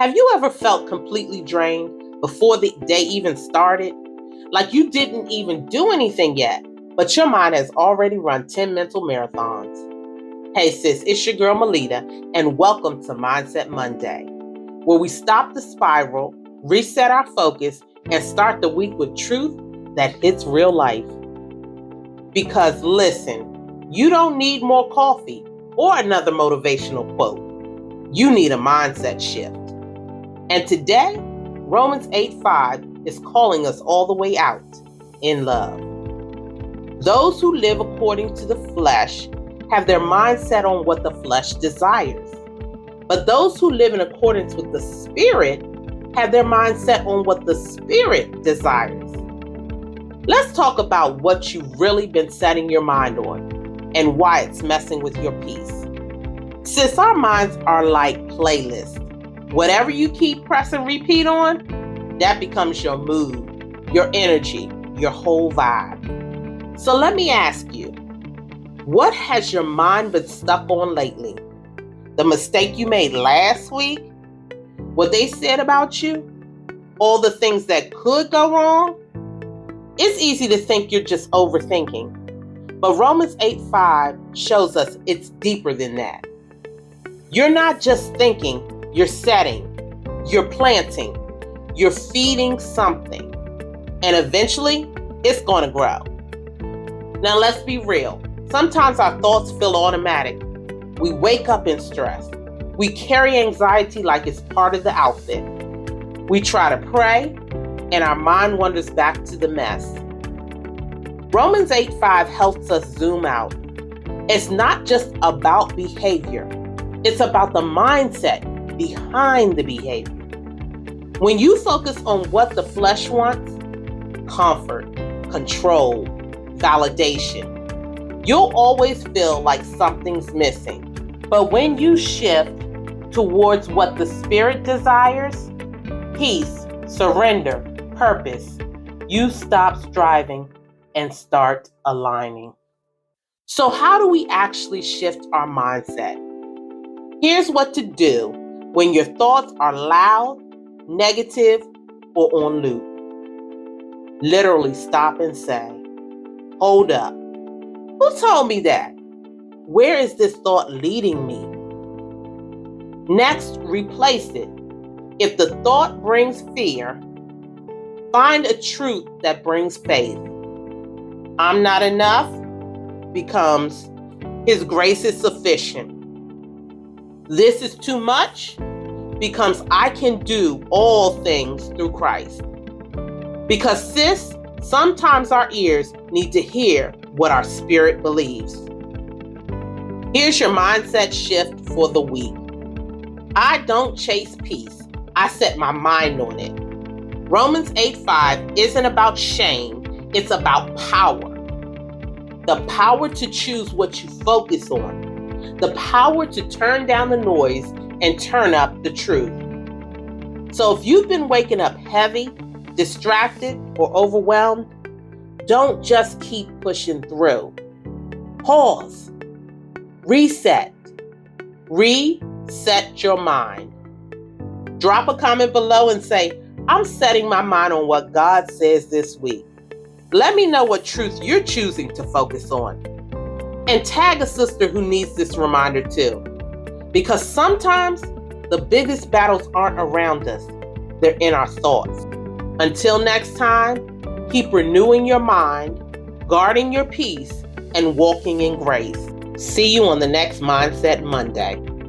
Have you ever felt completely drained before the day even started? Like you didn't even do anything yet, but your mind has already run 10 mental marathons. Hey sis, it's your girl Melita, and welcome to Mindset Monday, where we stop the spiral, reset our focus, and start the week with truth that hits real life. Because listen, you don't need more coffee or another motivational quote. You need a mindset shift. And today, Romans 8:5 is calling us all the way out in love. Those who live according to the flesh have their mind set on what the flesh desires. But those who live in accordance with the Spirit have their mind set on what the Spirit desires. Let's talk about what you've really been setting your mind on and why it's messing with your peace. Sis, our minds are like playlists. Whatever you keep pressing repeat on, that becomes your mood, your energy, your whole vibe. So let me ask you, what has your mind been stuck on lately? The mistake you made last week? What they said about you? All the things that could go wrong? It's easy to think you're just overthinking, but Romans 8:5 shows us it's deeper than that. You're not just thinking, you're setting, you're planting, you're feeding something, and eventually it's going to grow. Now let's be real. Sometimes our thoughts feel automatic. We wake up in stress. We carry anxiety like it's part of the outfit. We try to pray, and our mind wanders back to the mess. Romans 8:5 helps us zoom out. It's not just about behavior. It's about the mindset behind the behavior. When you focus on what the flesh wants, comfort, control, validation, you'll always feel like something's missing. But when you shift towards what the Spirit desires, peace, surrender, purpose, you stop striving and start aligning. So how do we actually shift our mindset? Here's what to do when your thoughts are loud, negative, or on loop. Literally stop and say, hold up. Who told me that? Where is this thought leading me? Next, replace it. If the thought brings fear, find a truth that brings faith. I'm not enough becomes His grace is sufficient. This is too much becomes I can do all things through Christ. Because sis, sometimes our ears need to hear what our spirit believes. Here's your mindset shift for the week. I don't chase peace. I set my mind on it. Romans 8:5 isn't about shame. It's about power. The power to choose what you focus on. The power to turn down the noise and turn up the truth. So if you've been waking up heavy, distracted, or overwhelmed, don't just keep pushing through. Pause. Reset. Reset your mind. Drop a comment below and say, I'm setting my mind on what God says this week. Let me know what truth you're choosing to focus on. And tag a sister who needs this reminder too. Because sometimes the biggest battles aren't around us, they're in our thoughts. Until next time, keep renewing your mind, guarding your peace, and walking in grace. See you on the next Mindset Monday.